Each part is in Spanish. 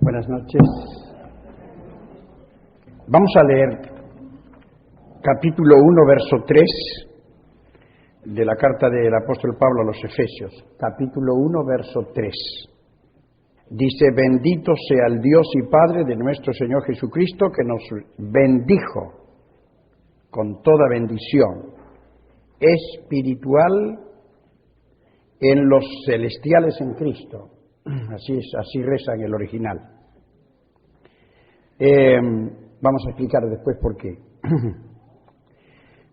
Buenas noches. Vamos a leer capítulo 1, verso 3 de la carta del apóstol Pablo a los Efesios. Capítulo 1, verso 3. Dice: bendito sea el Dios y Padre de nuestro Señor Jesucristo, que nos bendijo con toda bendición espiritual en los celestiales en Cristo. Así es, así reza en el original. Vamos a explicar después por qué.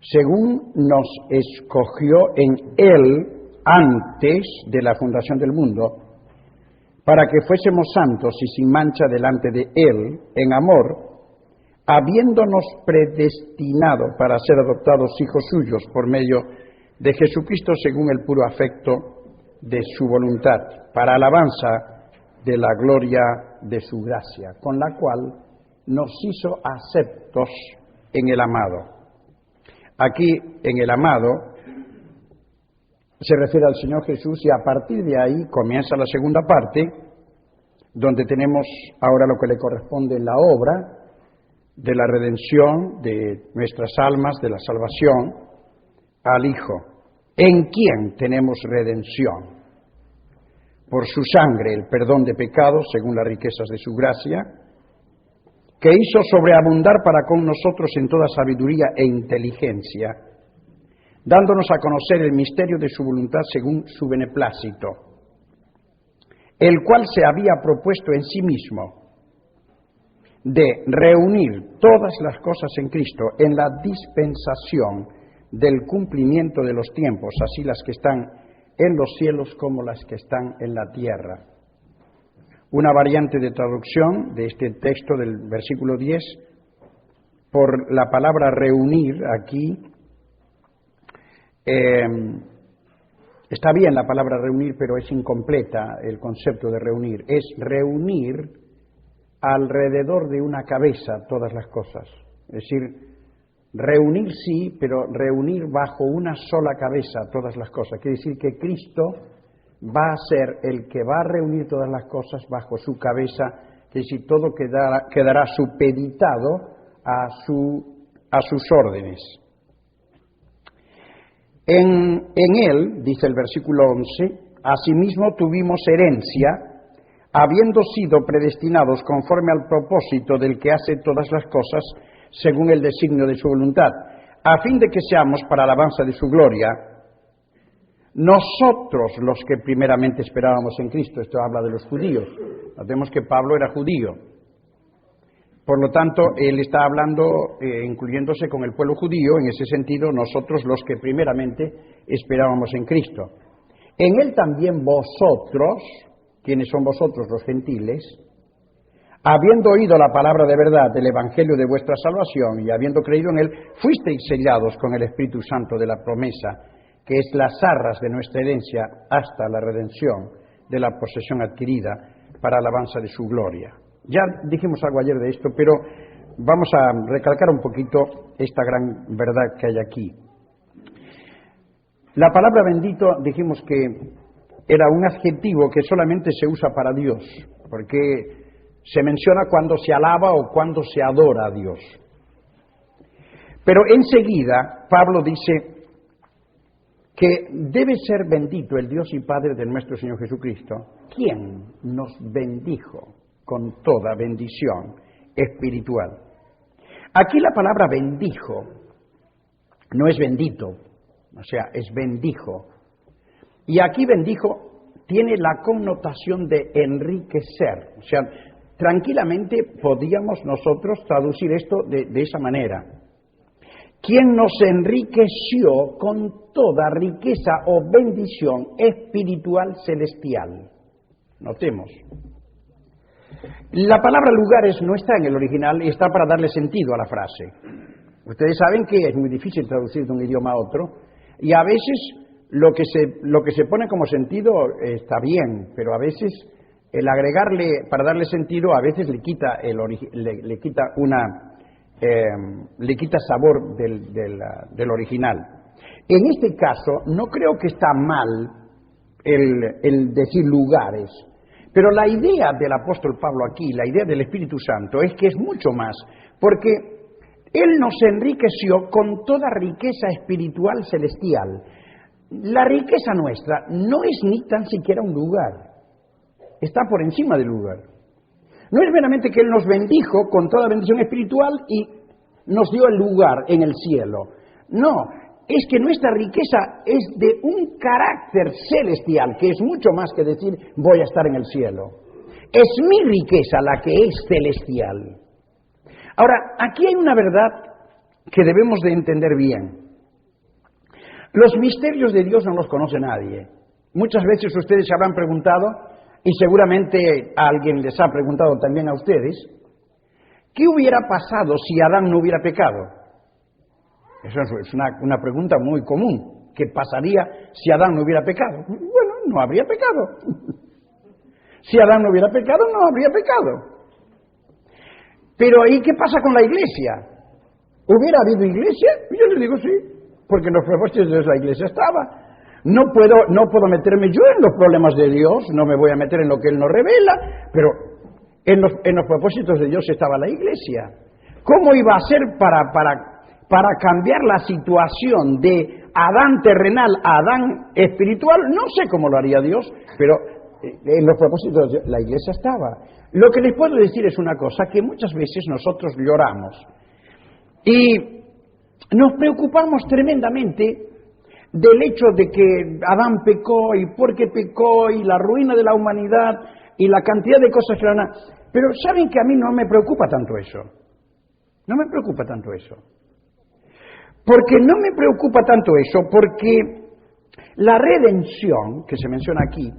Según nos escogió en Él antes de la fundación del mundo, para que fuésemos santos y sin mancha delante de Él, en amor, habiéndonos predestinado para ser adoptados hijos suyos por medio de Jesucristo según el puro afecto de su voluntad, para alabanza de la gloria de su gracia, con la cual nos hizo aceptos en el amado. Aquí, en el amado, se refiere al Señor Jesús, y a partir de ahí comienza la segunda parte, donde tenemos ahora lo que le corresponde en la obra de la redención de nuestras almas, de la salvación, al Hijo, en quien tenemos redención, por su sangre, el perdón de pecados, según las riquezas de su gracia, que hizo sobreabundar para con nosotros en toda sabiduría e inteligencia, dándonos a conocer el misterio de su voluntad según su beneplácito, el cual se había propuesto en sí mismo de reunir todas las cosas en Cristo en la dispensación del cumplimiento de los tiempos, así las que están en los cielos como las que están en la tierra. Una variante de traducción de este texto del versículo 10, por la palabra reunir aquí, está bien la palabra reunir, pero es incompleta el concepto de reunir. Es reunir alrededor de una cabeza todas las cosas. Es decir, reunir sí, pero reunir bajo una sola cabeza todas las cosas. Quiere decir que Cristo va a ser el que va a reunir todas las cosas bajo su cabeza, que si todo quedará supeditado a sus órdenes. En él, dice el versículo 11, asimismo tuvimos herencia, habiendo sido predestinados conforme al propósito del que hace todas las cosas según el designio de su voluntad, a fin de que seamos para alabanza de su gloria, nosotros los que primeramente esperábamos en Cristo. Esto habla de los judíos. Notemos que Pablo era judío. Por lo tanto, él está hablando, incluyéndose con el pueblo judío, en ese sentido, nosotros los que primeramente esperábamos en Cristo. En él también vosotros, ¿quiénes son vosotros? Los gentiles, habiendo oído la palabra de verdad del evangelio de vuestra salvación y habiendo creído en él, fuisteis sellados con el Espíritu Santo de la promesa, que es las arras de nuestra herencia hasta la redención de la posesión adquirida para alabanza de su gloria. Ya dijimos algo ayer de esto, pero vamos a recalcar un poquito esta gran verdad que hay aquí. La palabra bendito, dijimos que era un adjetivo que solamente se usa para Dios, porque se menciona cuando se alaba o cuando se adora a Dios. Pero enseguida Pablo dice que debe ser bendito el Dios y Padre de nuestro Señor Jesucristo, quien nos bendijo con toda bendición espiritual. Aquí la palabra bendijo no es bendito, o sea, es bendijo. Y aquí bendijo tiene la connotación de enriquecer, o sea, tranquilamente podíamos nosotros traducir esto de esa manera. Quien nos enriqueció con toda riqueza o bendición espiritual celestial. Notemos. La palabra lugares no está en el original y está para darle sentido a la frase. Ustedes saben que es muy difícil traducir de un idioma a otro y a veces lo que se pone como sentido está bien, pero a veces el agregarle para darle sentido a veces le quita le quita sabor del original. En este caso no creo que está mal el decir lugares, Pero la idea del apóstol Pablo aquí, la idea del Espíritu Santo, es que es mucho más, porque Él nos enriqueció con toda riqueza espiritual celestial. La riqueza nuestra no es ni tan siquiera un lugar, está por encima del lugar. No es meramente que Él nos bendijo con toda bendición espiritual y nos dio el lugar en el cielo. No, es que nuestra riqueza es de un carácter celestial, que es mucho más que decir voy a estar en el cielo. Es mi riqueza la que es celestial. Ahora, aquí hay una verdad que debemos de entender bien. Los misterios de Dios no los conoce nadie. Muchas veces ustedes se habrán preguntado, y seguramente alguien les ha preguntado también a ustedes, ¿qué hubiera pasado si Adán no hubiera pecado? Eso es una pregunta muy común. ¿Qué pasaría si Adán no hubiera pecado? Bueno, no habría pecado. Si Adán no hubiera pecado, no habría pecado. Pero ¿y qué pasa con la iglesia? ¿Hubiera habido iglesia? Yo les digo sí, porque en los propósitos de Dios la iglesia estaba. No puedo meterme yo en los problemas de Dios, no me voy a meter en lo que Él nos revela, pero en los propósitos de Dios estaba la iglesia. ¿Cómo iba a ser para cambiar la situación de Adán terrenal a Adán espiritual? No sé cómo lo haría Dios, pero en los propósitos de Dios la iglesia estaba. Lo que les puedo decir es una cosa, que muchas veces nosotros lloramos y nos preocupamos tremendamente del hecho de que Adán pecó y por qué pecó y la ruina de la humanidad y la cantidad de cosas que van a... Pero saben que a mí no me preocupa tanto eso. No me preocupa tanto eso. Porque no me preocupa tanto eso, porque la redención que se menciona aquí,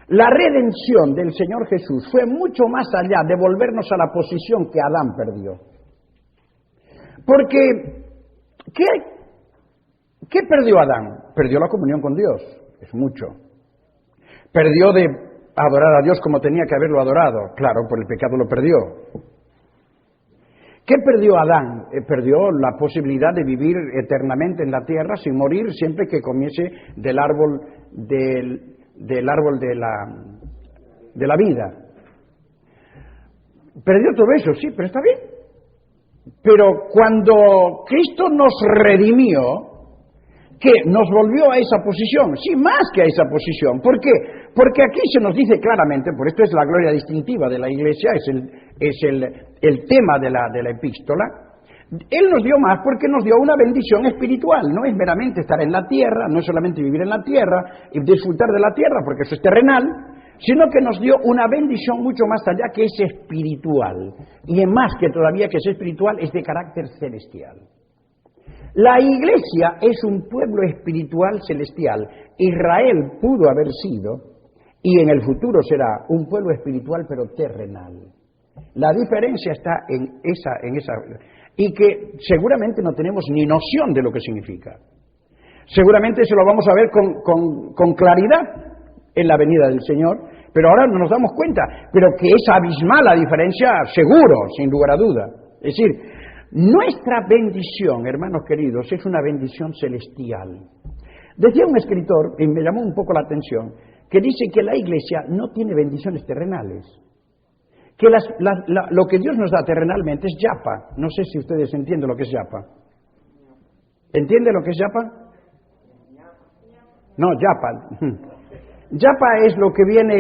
la redención del Señor Jesús fue mucho más allá de volvernos a la posición que Adán perdió. Porque, ¿qué perdió Adán? Perdió la comunión con Dios, es mucho. Perdió de adorar a Dios como tenía que haberlo adorado, claro, por el pecado lo perdió. ¿Qué perdió Adán? Perdió la posibilidad de vivir eternamente en la tierra sin morir siempre que comiese del árbol de la vida. Perdió todo eso, sí, pero está bien. Pero cuando Cristo nos redimió, ¿qué? Nos volvió a esa posición, sí, más que a esa posición. ¿Por qué? Porque aquí se nos dice claramente, por esto es la gloria distintiva de la Iglesia, es el tema de la epístola. Él nos dio más porque nos dio una bendición espiritual, no es meramente estar en la tierra, no es solamente vivir en la tierra y disfrutar de la tierra, porque eso es terrenal, sino que nos dio una bendición mucho más allá que es espiritual. Y es más que todavía que es espiritual, es de carácter celestial. La Iglesia es un pueblo espiritual celestial. Israel pudo haber sido, y en el futuro será, un pueblo espiritual pero terrenal. La diferencia está en esa, y que seguramente no tenemos ni noción de lo que significa. Seguramente eso lo vamos a ver con claridad en la venida del Señor, pero ahora no nos damos cuenta, pero que es abismal la diferencia, seguro, sin lugar a duda. Es decir, nuestra bendición, hermanos queridos, es una bendición celestial. Decía un escritor, y me llamó un poco la atención, que dice que la Iglesia no tiene bendiciones terrenales, que lo que Dios nos da terrenalmente es yapa. No sé si ustedes entienden lo que es yapa. ¿Entienden lo que es yapa? No, yapa. Yapa es lo que viene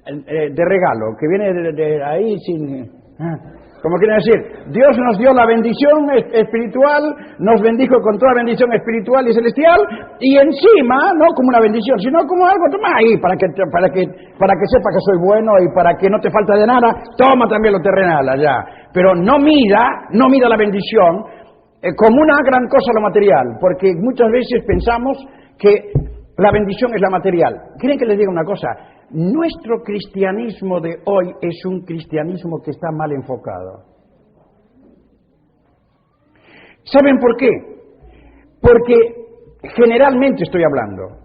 de regalo, que viene de ahí sin... Como quieren decir, Dios nos dio la bendición espiritual, nos bendijo con toda bendición espiritual y celestial, y encima, no como una bendición, sino como algo, toma ahí, para que sepa que soy bueno y para que no te falta de nada, toma también lo terrenal allá. Pero no mida la bendición como una gran cosa lo material, porque muchas veces pensamos que la bendición es la material. ¿Quieren que les diga una cosa? Nuestro cristianismo de hoy es un cristianismo que está mal enfocado. ¿Saben por qué? Porque generalmente estoy hablando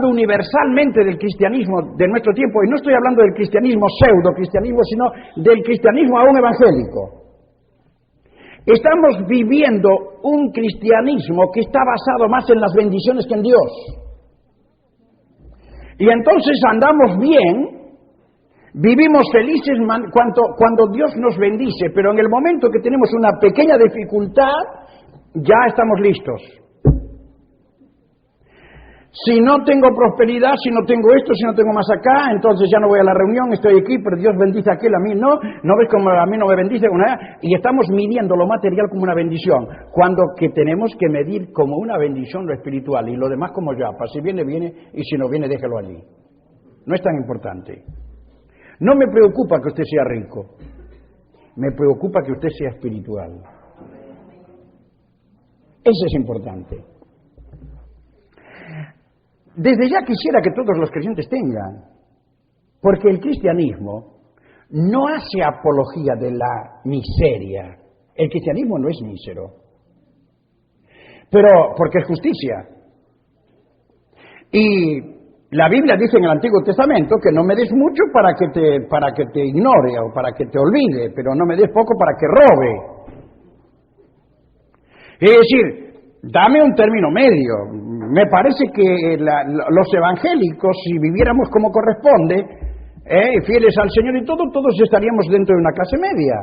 universalmente del cristianismo de nuestro tiempo, y no estoy hablando del cristianismo pseudo-cristianismo, sino del cristianismo aún evangélico. Estamos viviendo un cristianismo que está basado más en las bendiciones que en Dios. Y entonces andamos bien, vivimos felices cuando Dios nos bendice, pero en el momento que tenemos una pequeña dificultad, ya estamos listos. Si no tengo prosperidad, si no tengo esto, si no tengo más acá, entonces ya no voy a la reunión, estoy aquí, pero Dios bendice a aquel, a mí no ves como a mí no me bendice, y estamos midiendo lo material como una bendición, cuando que tenemos que medir como una bendición lo espiritual, y lo demás como yapa, si viene, viene, y si no viene, déjalo allí. No es tan importante. No me preocupa que usted sea rico, me preocupa que usted sea espiritual. Eso es importante. Desde ya quisiera que todos los creyentes tengan, porque el cristianismo no hace apología de la miseria. El cristianismo no es mísero, pero porque es justicia. Y la Biblia dice en el Antiguo Testamento que no me des mucho para que te ignore o para que te olvide, pero no me des poco para que robe. Es decir, dame un término medio. Me parece que los evangélicos, si viviéramos como corresponde, fieles al Señor y todo, todos estaríamos dentro de una clase media.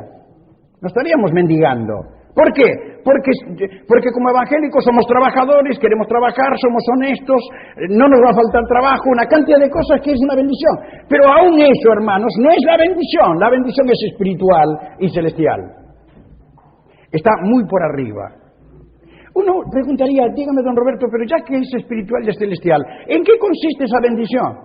No estaríamos mendigando. ¿Por qué? Porque como evangélicos somos trabajadores, queremos trabajar, somos honestos, no nos va a faltar trabajo, una cantidad de cosas que es una bendición. Pero aún eso, hermanos, no es la bendición es espiritual y celestial. Está muy por arriba. Uno preguntaría, dígame don Roberto, pero ya que es espiritual y es celestial, ¿en qué consiste esa bendición?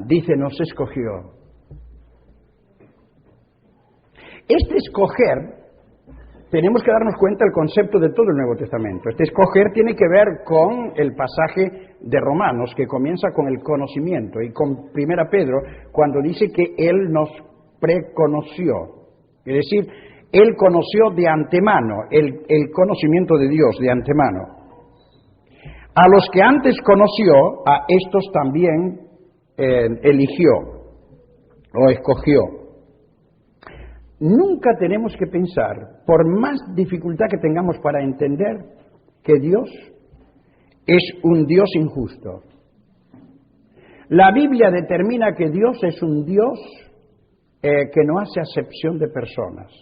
Dice, nos escogió. Este escoger, tenemos que darnos cuenta del concepto de todo el Nuevo Testamento. Este escoger tiene que ver con el pasaje de Romanos, que comienza con el conocimiento, y con 1 Pedro, cuando dice que Él nos preconoció. Es decir, Él conoció de antemano, el conocimiento de Dios de antemano. A los que antes conoció, a estos también eligió o escogió. Nunca tenemos que pensar, por más dificultad que tengamos para entender, que Dios es un Dios injusto. La Biblia determina que Dios es un Dios que no hace acepción de personas.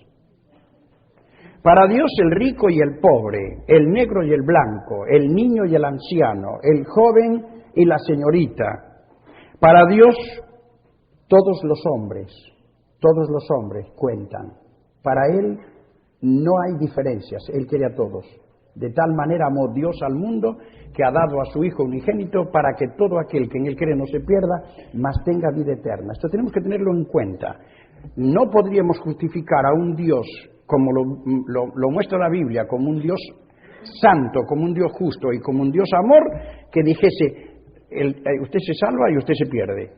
Para Dios el rico y el pobre, el negro y el blanco, el niño y el anciano, el joven y la señorita. Para Dios todos los hombres cuentan. Para Él no hay diferencias, Él quiere a todos. De tal manera amó Dios al mundo que ha dado a su Hijo unigénito para que todo aquel que en Él cree no se pierda, mas tenga vida eterna. Esto tenemos que tenerlo en cuenta. No podríamos justificar a un Dios, como lo muestra la Biblia, como un Dios santo, como un Dios justo y como un Dios amor, que dijese, usted se salva y usted se pierde.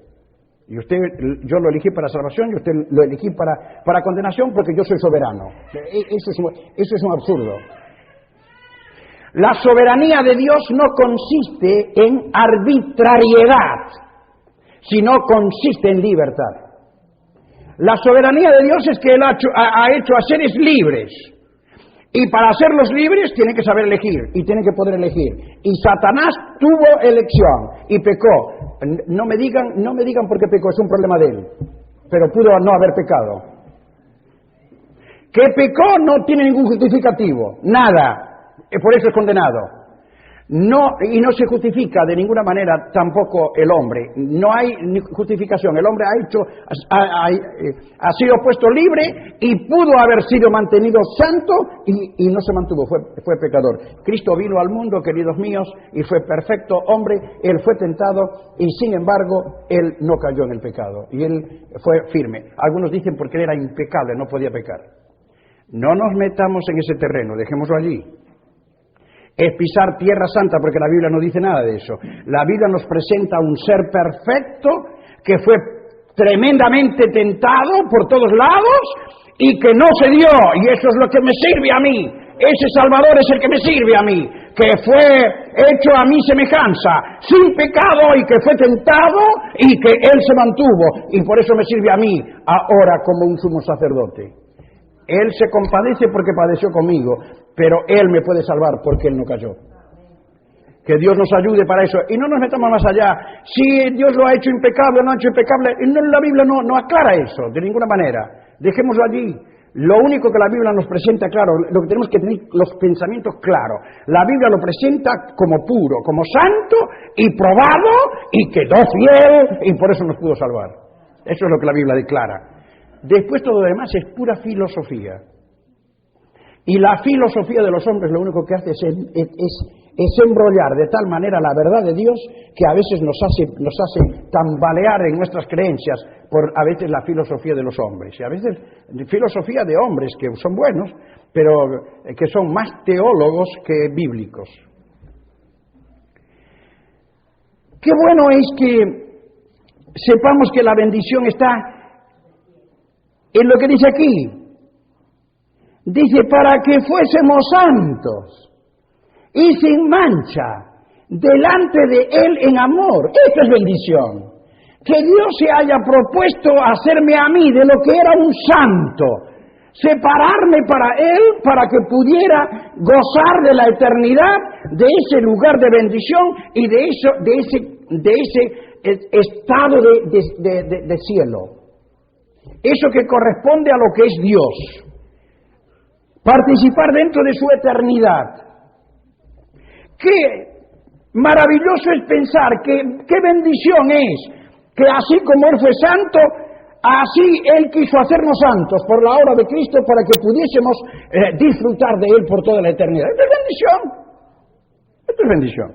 Y yo lo elegí para salvación y usted lo elegí para condenación porque yo soy soberano. Eso es un absurdo. La soberanía de Dios no consiste en arbitrariedad, sino consiste en libertad. La soberanía de Dios es que Él ha hecho a seres libres. Y para hacerlos libres tiene que saber elegir y tiene que poder elegir. Y Satanás tuvo elección y pecó. No me digan por qué pecó, es un problema de él. Pero pudo no haber pecado. Que pecó no tiene ningún justificativo, nada. Por eso es condenado. No, y no se justifica de ninguna manera tampoco el hombre. No hay justificación. El hombre ha sido puesto libre y pudo haber sido mantenido santo y no se mantuvo, fue pecador. Cristo vino al mundo, queridos míos, y fue perfecto hombre. Él fue tentado y sin embargo Él no cayó en el pecado. Y Él fue firme. Algunos dicen porque Él era impecable, no podía pecar. No nos metamos en ese terreno, dejémoslo allí. Es pisar tierra santa, porque la Biblia no dice nada de eso. La Biblia nos presenta un ser perfecto que fue tremendamente tentado por todos lados y que no se dio, y eso es lo que me sirve a mí. Ese Salvador es el que me sirve a mí, que fue hecho a mi semejanza, sin pecado, y que fue tentado y que Él se mantuvo, y por eso me sirve a mí ahora como un sumo sacerdote. Él se compadece porque padeció conmigo, pero Él me puede salvar porque Él no cayó. Que Dios nos ayude para eso. Y no nos metamos más allá. Si Dios lo ha hecho impecable o no ha hecho impecable, la Biblia no aclara eso, de ninguna manera. Dejémoslo allí. Lo único que la Biblia nos presenta, claro, lo que tenemos que tener los pensamientos claros. La Biblia lo presenta como puro, como santo y probado, y quedó fiel, y por eso nos pudo salvar. Eso es lo que la Biblia declara. Después todo lo demás es pura filosofía. Y la filosofía de los hombres lo único que hace es embrollar de tal manera la verdad de Dios que a veces nos hace tambalear en nuestras creencias por a veces la filosofía de los hombres. Y a veces filosofía de hombres que son buenos, pero que son más teólogos que bíblicos. Qué bueno es que sepamos que la bendición está en lo que dice aquí. Dice, para que fuésemos santos y sin mancha delante de Él en amor. Esta es bendición. Que Dios se haya propuesto hacerme a mí de lo que era un santo, separarme para Él para que pudiera gozar de la eternidad, de ese lugar de bendición y de ese estado de cielo. Eso que corresponde a lo que es Dios. Participar dentro de su eternidad. Qué maravilloso es pensar, qué bendición es que así como Él fue santo, así Él quiso hacernos santos por la obra de Cristo para que pudiésemos disfrutar de Él por toda la eternidad. Esto es bendición. Esto es bendición.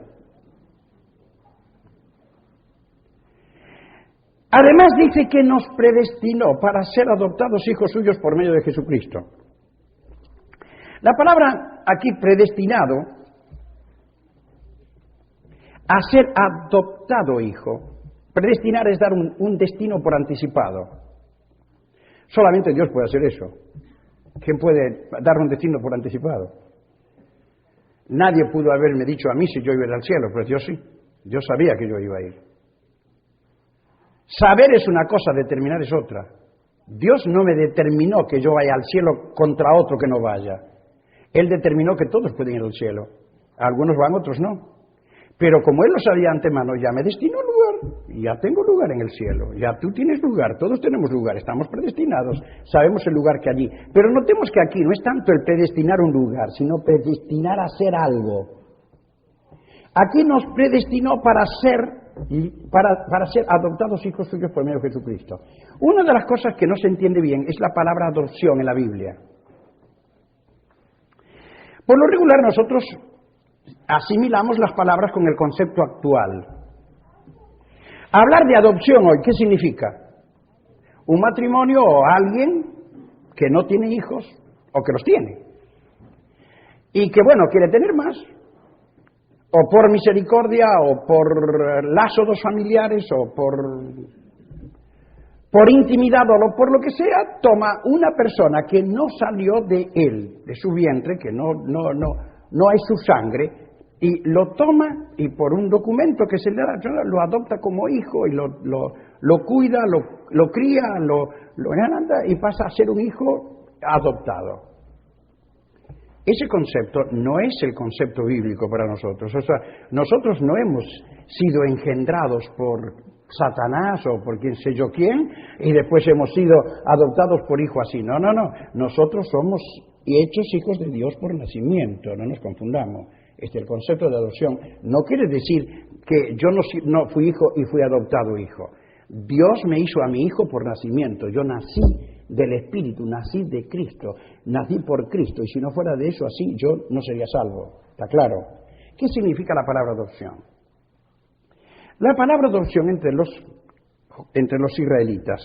Además dice que nos predestinó para ser adoptados hijos suyos por medio de Jesucristo. La palabra aquí predestinado a ser adoptado hijo. Predestinar es dar un destino por anticipado. Solamente Dios puede hacer eso. ¿Quién puede dar un destino por anticipado? Nadie pudo haberme dicho a mí si yo iba a ir al cielo, pues Dios sí. Dios sabía que yo iba a ir. Saber es una cosa, determinar es otra. Dios no me determinó que yo vaya al cielo contra otro que no vaya. Él determinó que todos pueden ir al cielo. Algunos van, otros no. Pero como Él lo sabía de antemano, ya me destinó lugar. Y ya tengo lugar en el cielo. Ya tú tienes lugar, todos tenemos lugar. Estamos predestinados. Sabemos el lugar que allí. Pero notemos que aquí no es tanto el predestinar un lugar, sino predestinar a hacer algo. Aquí nos predestinó para ser adoptados hijos suyos por medio de Jesucristo. Una de las cosas que no se entiende bien es la palabra adopción en la Biblia. Por lo regular nosotros asimilamos las palabras con el concepto actual. Hablar de adopción hoy, ¿qué significa? Un matrimonio o alguien que no tiene hijos o que los tiene. Y que, bueno, quiere tener más. O por misericordia o por lazos familiares o por intimidad o por lo que sea, toma una persona que no salió de él, de su vientre, que no es su sangre, y lo toma y por un documento que se le da, lo adopta como hijo y lo cuida, lo cría, lo anda y pasa a ser un hijo adoptado. Ese concepto no es el concepto bíblico para nosotros. O sea, nosotros no hemos sido engendrados por Satanás o por quién sé yo quién, y después hemos sido adoptados por hijo así. No. Nosotros somos hechos hijos de Dios por nacimiento, no nos confundamos. El concepto de adopción no quiere decir que yo no fui hijo y fui adoptado hijo. Dios me hizo a mi hijo por nacimiento. Yo nací del Espíritu, nací de Cristo, nací por Cristo, y si no fuera de eso así, yo no sería salvo. ¿Está claro? ¿Qué significa la palabra adopción? La palabra adopción entre los israelitas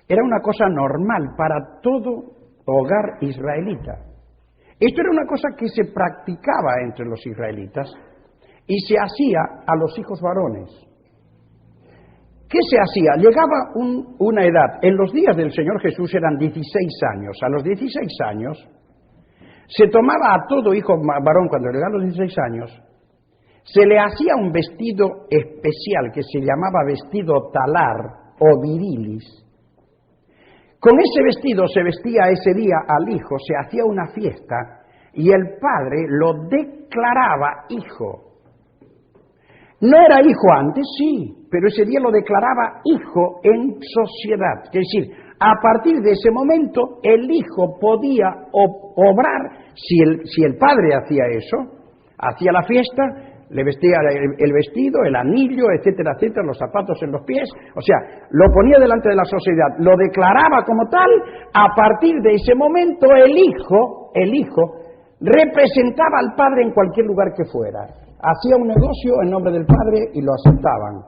era una cosa normal para todo hogar israelita. Esto era una cosa que se practicaba entre los israelitas y se hacía a los hijos varones. ¿Qué se hacía? Llegaba una edad, en los días del Señor Jesús eran 16 años. A los 16 años se tomaba a todo hijo varón, cuando llegaba a los 16 años, se le hacía un vestido especial que se llamaba vestido talar o virilis. Con ese vestido se vestía ese día al hijo, se hacía una fiesta y el padre lo declaraba hijo. No era hijo antes, sí, pero ese día lo declaraba hijo en sociedad. Es decir, a partir de ese momento el hijo podía obrar, si el padre hacía eso, hacía la fiesta, le vestía el vestido, el anillo, etcétera, etcétera, los zapatos en los pies, o sea, lo ponía delante de la sociedad, lo declaraba como tal. A partir de ese momento el hijo representaba al padre en cualquier lugar que fuera. Hacía un negocio en nombre del padre y lo aceptaban.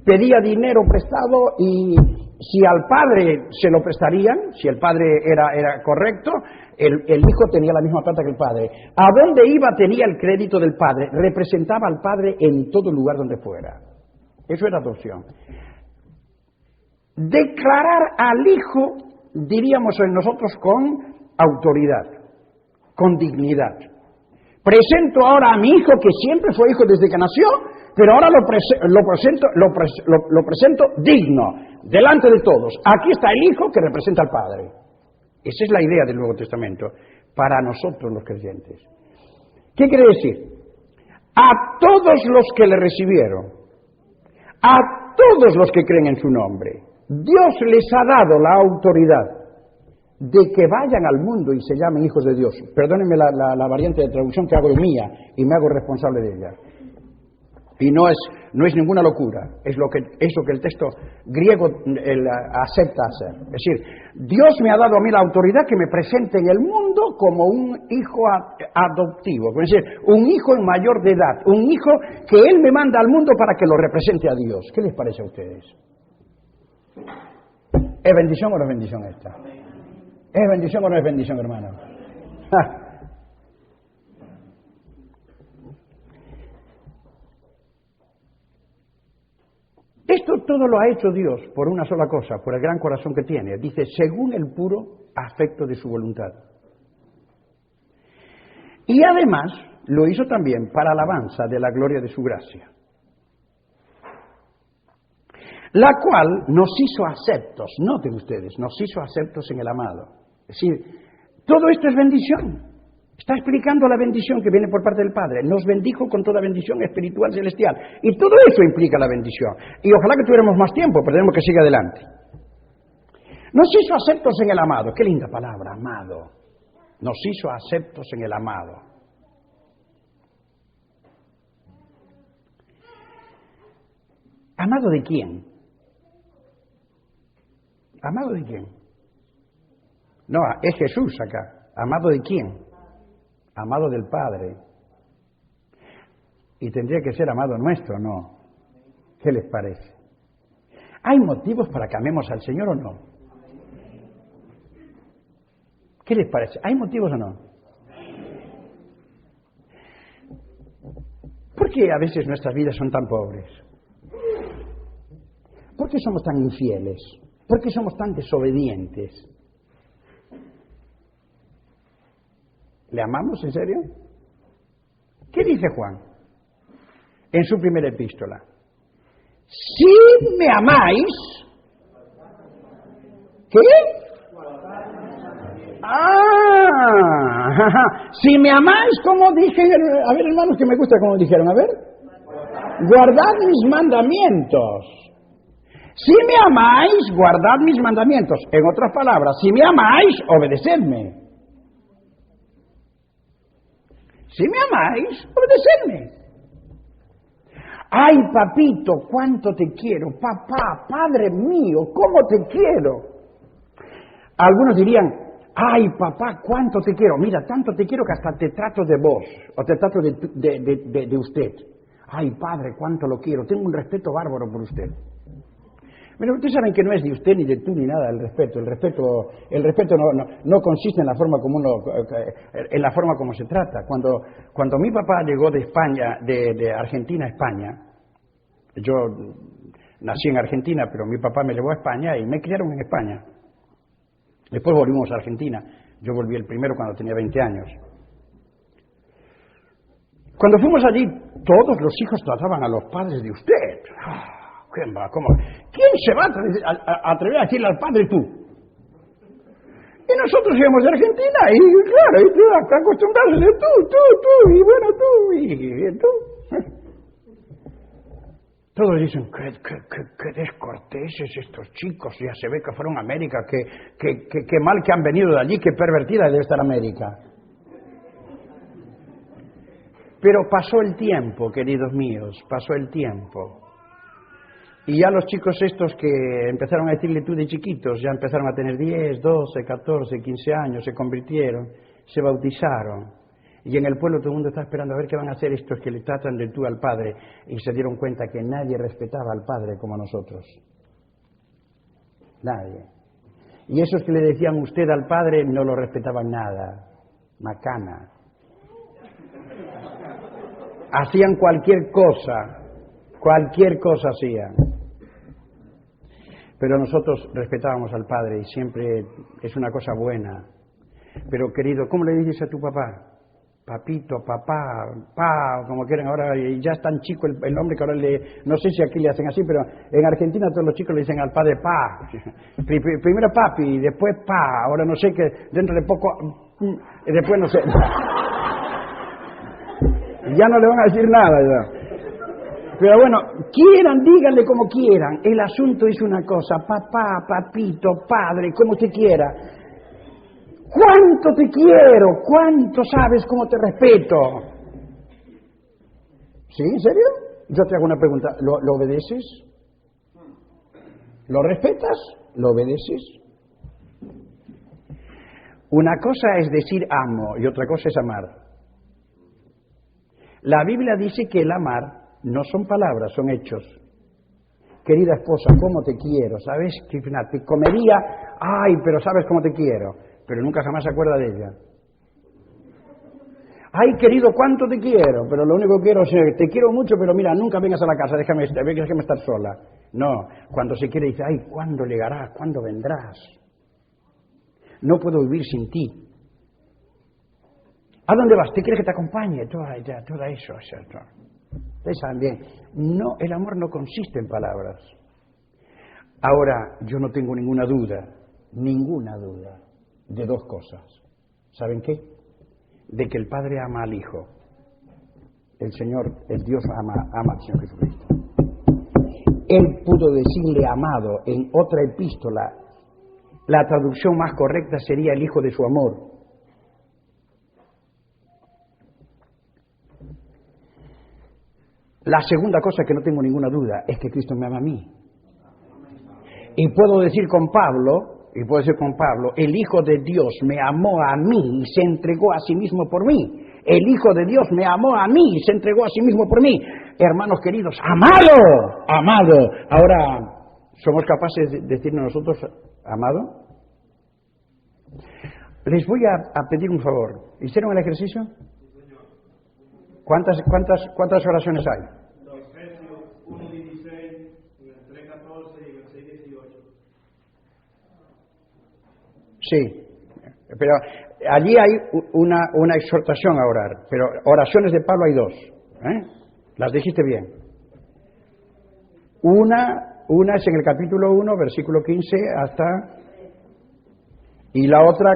Pedía dinero prestado y si al padre se lo prestarían, si el padre era correcto, el hijo tenía la misma plata que el padre. A dónde iba tenía el crédito del padre, representaba al padre en todo lugar donde fuera. Eso era adopción. Declarar al hijo, diríamos nosotros, con autoridad, con dignidad. Presento ahora a mi hijo, que siempre fue hijo desde que nació, pero ahora lo presento digno, delante de todos. Aquí está el hijo que representa al padre. Esa es la idea del Nuevo Testamento, para nosotros los creyentes. ¿Qué quiere decir? A todos los que le recibieron, a todos los que creen en su nombre, Dios les ha dado la autoridad de que vayan al mundo y se llamen hijos de Dios. Perdónenme la variante de traducción que hago de mía y me hago responsable de ella. Y no es ninguna locura, es lo que el texto griego acepta hacer. Es decir, Dios me ha dado a mí la autoridad que me presente en el mundo como un hijo adoptivo, es decir, un hijo en mayor de edad, un hijo que Él me manda al mundo para que lo represente a Dios. ¿Qué les parece a ustedes? ¿Es bendición o no es bendición esta? ¿Es bendición o no es bendición, hermano? Esto todo lo ha hecho Dios por una sola cosa, por el gran corazón que tiene. Dice, según el puro afecto de su voluntad. Y además lo hizo también para alabanza de la gloria de su gracia, la cual nos hizo aceptos, noten ustedes, nos hizo aceptos en el amado. Es decir, todo esto es bendición. Está explicando la bendición que viene por parte del Padre. Nos bendijo con toda bendición espiritual celestial. Y todo eso implica la bendición. Y ojalá que tuviéramos más tiempo, pero tenemos que seguir adelante. Nos hizo aceptos en el amado. Qué linda palabra, amado. Nos hizo aceptos en el amado. ¿Amado de quién? ¿Amado de quién? No, es Jesús acá. ¿Amado de quién? Amado del Padre. Y tendría que ser amado nuestro, ¿no? ¿Qué les parece? ¿Hay motivos para que amemos al Señor o no? ¿Qué les parece? ¿Hay motivos o no? ¿Por qué a veces nuestras vidas son tan pobres? ¿Por qué somos tan infieles? ¿Por qué somos tan desobedientes? ¿Le amamos en serio? ¿Qué dice Juan en su primera epístola? Si me amáis, ¿qué? Si me amáis, como dije, a ver hermanos que me gusta como dijeron, a ver, guardad mis mandamientos. Si me amáis, guardad mis mandamientos. En otras palabras, si me amáis, obedecedme. Si me amáis, obedecedme. Ay, papito, cuánto te quiero. Papá, padre mío, cómo te quiero. Algunos dirían, ay, papá, cuánto te quiero. Mira, tanto te quiero que hasta te trato de vos, o te trato de usted. Ay, padre, cuánto lo quiero. Tengo un respeto bárbaro por usted. Pero ustedes saben que no es de usted, ni de tú, ni nada el respeto. El respeto no consiste en la forma como en la forma como se trata. Cuando mi papá llegó de España, de Argentina a España, yo nací en Argentina, pero mi papá me llevó a España y me criaron en España. Después volvimos a Argentina. Yo volví el primero cuando tenía 20 años. Cuando fuimos allí, todos los hijos trataban a los padres de usted. ¿Quién se va a atrever a decirle al padre tú? Y nosotros íbamos de Argentina y claro, y tú acostumbrados a decir tú, y bueno, tú, y tú. Todos dicen, qué descorteses estos chicos, ya se ve que fueron a América, qué mal que han venido de allí, qué pervertida debe estar América. Pero pasó el tiempo, queridos míos, pasó el tiempo. Y ya los chicos estos que empezaron a decirle tú de chiquitos, ya empezaron a tener 10, 12, 14, 15 años, se convirtieron, se bautizaron. Y en el pueblo todo el mundo está esperando a ver qué van a hacer estos que le tratan de tú al Padre. Y se dieron cuenta que nadie respetaba al Padre como nosotros. Nadie. Y esos que le decían usted al Padre no lo respetaban nada. Macana. Hacían cualquier cosa hacían. Pero nosotros respetábamos al Padre y siempre es una cosa buena. Pero querido, ¿cómo le dices a tu papá? Papito, papá, pa, como quieren ahora, y ya es tan chico el hombre que ahora no sé si aquí le hacen así, pero en Argentina todos los chicos le dicen al padre pa. Primero papi, después pa, ahora no sé que dentro de poco, y después no sé. Ya no le van a decir nada ya. Pero bueno, díganle como quieran, el asunto es una cosa, papá, papito, padre, como usted quiera. ¿Cuánto te quiero? ¿Cuánto sabes cómo te respeto? ¿Sí? ¿En serio? Yo te hago una pregunta. ¿Lo obedeces? ¿Lo respetas? ¿Lo obedeces? Una cosa es decir amo y otra cosa es amar. La Biblia dice que el amar no son palabras, son hechos. Querida esposa, ¿cómo te quiero? ¿Sabes? Te comería, ay, pero ¿sabes cómo te quiero? Pero nunca jamás se acuerda de ella. Ay, querido, ¿cuánto te quiero? Pero lo único que quiero es, te quiero mucho, pero mira, nunca vengas a la casa, déjame estar sola. No, cuando se quiere dice, ay, ¿cuándo llegarás? ¿Cuándo vendrás? No puedo vivir sin ti. ¿A dónde vas? ¿Te quieres que te acompañe? Todo eso, ¿cierto? Ustedes saben bien. No, el amor no consiste en palabras. Ahora, yo no tengo ninguna duda, de dos cosas. ¿Saben qué? De que el Padre ama al Hijo. El Dios ama al Señor Jesucristo. Él pudo decirle amado en otra epístola. La traducción más correcta sería el Hijo de su amor. La segunda cosa que no tengo ninguna duda es que Cristo me ama a mí. Y puedo decir con Pablo, el Hijo de Dios me amó a mí y se entregó a sí mismo por mí. El Hijo de Dios me amó a mí y se entregó a sí mismo por mí. Hermanos queridos, amado. Ahora, ¿somos capaces de decirnos nosotros amado? Les voy a pedir un favor. ¿Hicieron el ejercicio? ¿Cuántas oraciones hay? Los Efesios 1:16, en el 3:14 y en el 6:18. Sí, pero allí hay una exhortación a orar, pero oraciones de Pablo hay dos, las dijiste bien. Una es en el capítulo 1, versículo 15 y la otra,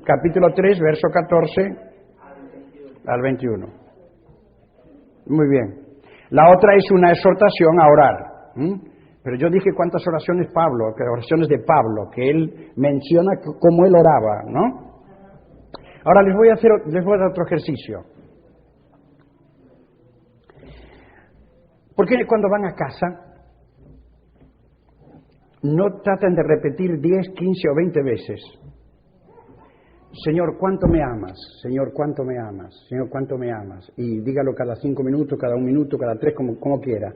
capítulo 3, verso 14 al 21. Muy bien. La otra es una exhortación a orar. Pero yo dije cuántas oraciones oraciones de Pablo, que él menciona cómo él oraba, ¿no? Ahora les voy a dar otro ejercicio. Porque cuando van a casa, no traten de repetir 10, 15 o 20 veces. Señor, ¿cuánto me amas? Señor, ¿cuánto me amas? Señor, ¿cuánto me amas? Y dígalo cada 5 minutos, cada 1 minuto, cada 3, como quiera.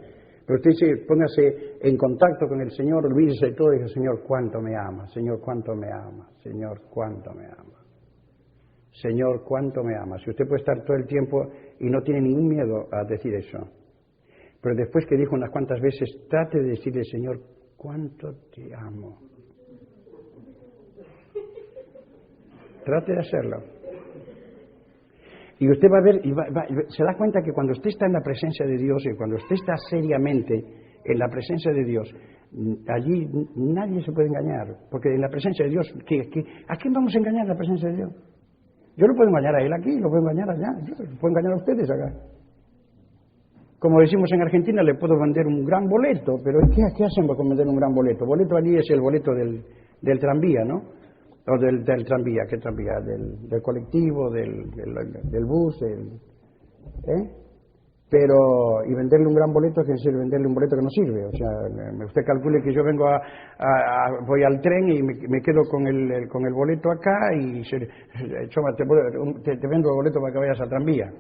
Pero usted póngase en contacto con el Señor, olvídese de todo y dice, Señor, ¿cuánto me amas? Señor, ¿cuánto me amas? Señor, ¿cuánto me amas? Señor, ¿cuánto me amas? Si usted puede estar todo el tiempo y no tiene ningún miedo a decir eso. Pero después que dijo unas cuantas veces, trate de decirle, Señor, ¿cuánto te amo? Trate de hacerlo. Y usted va a ver, se da cuenta que cuando usted está en la presencia de Dios y cuando usted está seriamente en la presencia de Dios, allí nadie se puede engañar. Porque en la presencia de Dios, ¿a quién vamos a engañar en la presencia de Dios? Yo lo puedo engañar a él aquí, lo puedo engañar allá, lo puedo engañar a ustedes acá. Como decimos en Argentina, le puedo vender un gran boleto, pero ¿qué hacemos con vender un gran boleto? Boleto allí es el boleto del tranvía, ¿no? O del tranvía, ¿qué tranvía? Del colectivo, del bus, Pero, y venderle un gran boleto es decir, venderle un boleto que no sirve. O sea, usted calcule que yo vengo voy al tren y me quedo con el boleto acá y Choma, te vendo el boleto para que vayas al tranvía.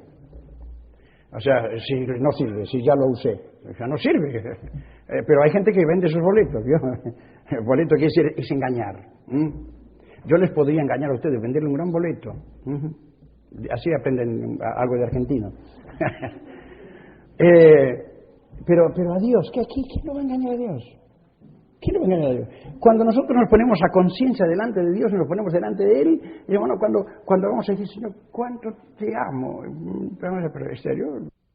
O sea, si no sirve, si ya lo usé. O sea, no sirve. Pero hay gente que vende sus boletos, ¿vio? El boleto quiere decir es engañar. Yo les podría engañar a ustedes, venderle un gran boleto. Así aprenden algo de argentino. Pero a Dios, ¿quién no va a engañar a Dios? ¿Quién no va a engañar a Dios? Cuando nosotros nos ponemos a conciencia delante de Dios y nos ponemos delante de Él, y bueno, cuando vamos a decir, Señor, ¿cuánto te amo? Pero ¿en serio?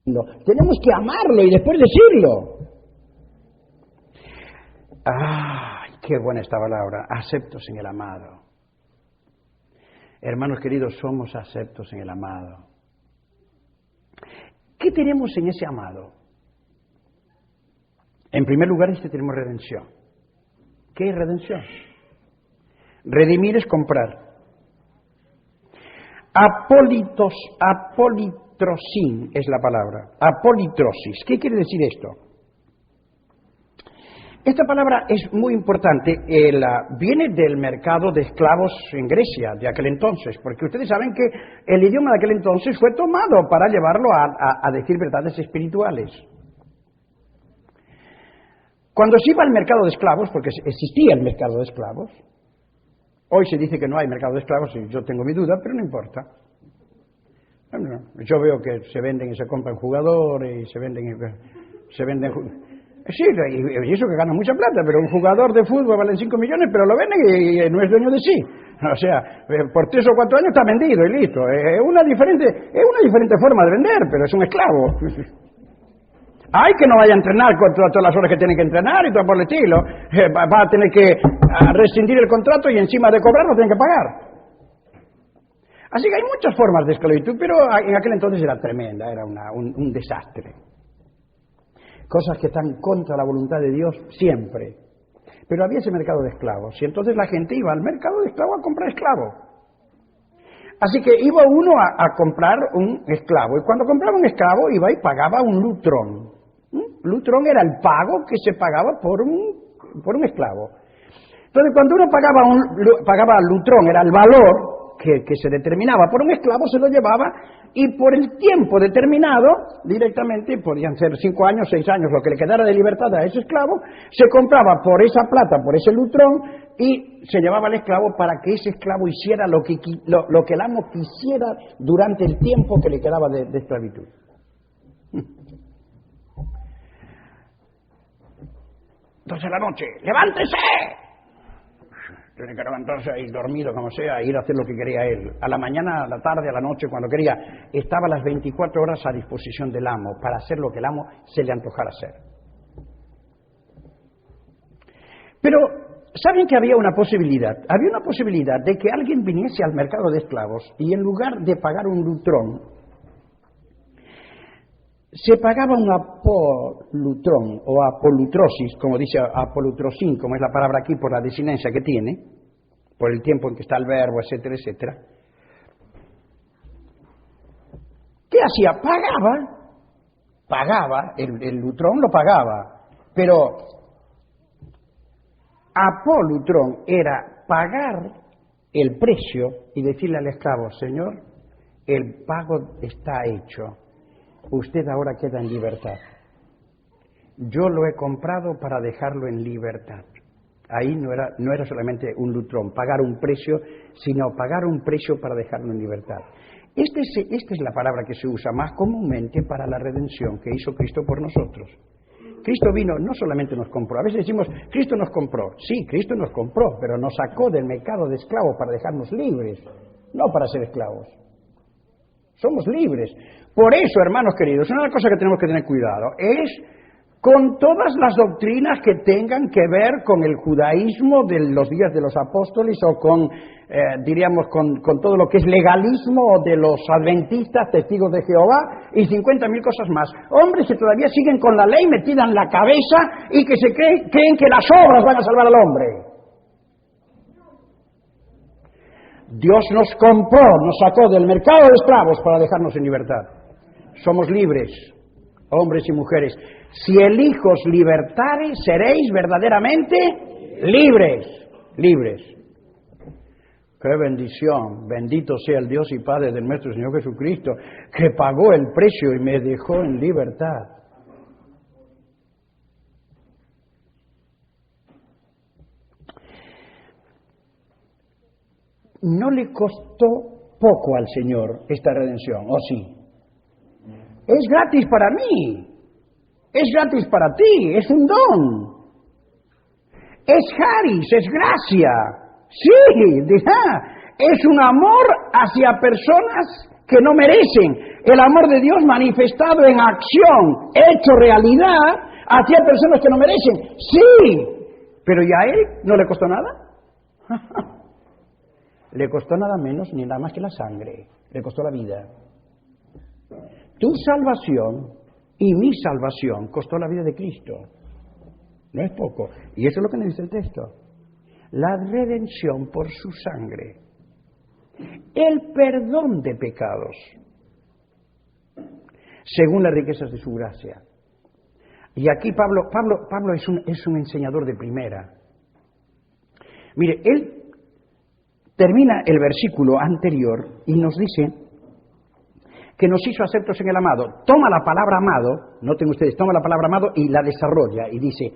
No, tenemos que amarlo y después decirlo. ¡Ay, qué buena esta palabra! Aceptos en el amado. Hermanos queridos, somos aceptos en el amado. ¿Qué tenemos en ese amado? En primer lugar, tenemos redención. ¿Qué es redención? Redimir es comprar. Apolitrosin es la palabra. Apolitrosis. ¿Qué quiere decir esto? Esta palabra es muy importante. Viene del mercado de esclavos en Grecia de aquel entonces, porque ustedes saben que el idioma de aquel entonces fue tomado para llevarlo a decir verdades espirituales. Cuando se iba al mercado de esclavos, porque existía el mercado de esclavos, hoy se dice que no hay mercado de esclavos, y yo tengo mi duda, pero no importa. Yo veo que se venden y se compran jugadores, y se venden. Sí, y eso que gana mucha plata, pero un jugador de fútbol vale 5 millones, pero lo venden y no es dueño de sí. O sea, por 3 o 4 años está vendido y listo. Es una diferente forma de vender, pero es un esclavo. Hay que no vaya a entrenar con todas las horas que tiene que entrenar y todo por el estilo. Va a tener que rescindir el contrato y encima de cobrar lo tiene que pagar. Así que hay muchas formas de esclavitud, pero en aquel entonces era tremenda, era un desastre. Cosas que están contra la voluntad de Dios siempre. Pero había ese mercado de esclavos, y entonces la gente iba al mercado de esclavos a comprar esclavos. Así que iba uno a comprar un esclavo, y cuando compraba un esclavo iba y pagaba un lutrón. Lutrón era el pago que se pagaba por un esclavo. Entonces cuando uno pagaba lutrón, era el valor que se determinaba por un esclavo, se lo llevaba, y por el tiempo determinado, directamente, podían ser 5 años, 6 años, lo que le quedara de libertad a ese esclavo, se compraba por esa plata, por ese lutrón, y se llevaba al esclavo para que ese esclavo hiciera lo que el amo quisiera durante el tiempo que le quedaba de esclavitud. 12 de la noche, ¡levántese! Tiene que levantarse ahí dormido, como sea, ir a hacer lo que quería él. A la mañana, a la tarde, a la noche, cuando quería. Estaba las 24 horas a disposición del amo para hacer lo que el amo se le antojara hacer. Pero, ¿saben que había una posibilidad? Había una posibilidad de que alguien viniese al mercado de esclavos y en lugar de pagar un lutrón, se pagaba un apolutrón o apolutrosis, como dice apolutrosin, como es la palabra aquí por la desinencia que tiene, por el tiempo en que está el verbo, etcétera, etcétera. ¿Qué hacía? Pagaba, el lutrón lo pagaba, pero apolutrón era pagar el precio y decirle al esclavo, señor, el pago está hecho. Usted ahora queda en libertad. Yo lo he comprado para dejarlo en libertad. Ahí no era solamente un lutrón, pagar un precio, sino pagar un precio para dejarlo en libertad. Esta es la palabra que se usa más comúnmente para la redención que hizo Cristo por nosotros. Cristo vino, no solamente nos compró. A veces decimos, Cristo nos compró. Sí, Cristo nos compró, pero nos sacó del mercado de esclavos para dejarnos libres, no para ser esclavos. Somos libres. Por eso, hermanos queridos, una cosa que tenemos que tener cuidado es con todas las doctrinas que tengan que ver con el judaísmo de los días de los apóstoles o con, diríamos, con todo lo que es legalismo de los adventistas, testigos de Jehová y 50.000 cosas más. Hombres que todavía siguen con la ley metida en la cabeza y que se creen que las obras van a salvar al hombre. Dios nos compró, nos sacó del mercado de esclavos para dejarnos en libertad. Somos libres, hombres y mujeres. Si el Hijo os libertare, seréis verdaderamente libres. Libres. ¡Qué bendición! Bendito sea el Dios y Padre del nuestro Señor Jesucristo, que pagó el precio y me dejó en libertad. No le costó poco al Señor esta redención, ¿o sí? Es gratis para mí. Es gratis para ti, es un don. Es charis, es gracia. Sí, dirá, es un amor hacia personas que no merecen. El amor de Dios manifestado en acción, hecho realidad, hacia personas que no merecen. Sí, pero ¿y a él no le costó nada? Le costó nada menos ni nada más que la sangre. Le costó la vida. Tu salvación y mi salvación costó la vida de Cristo. No es poco. Y eso es lo que nos dice el texto. La redención por su sangre. El perdón de pecados. Según las riquezas de su gracia. Y aquí Pablo es un enseñador de primera. Mire, él termina el versículo anterior y nos dice que nos hizo aceptos en el amado. Toma la palabra amado, noten ustedes, toma la palabra amado y la desarrolla y dice,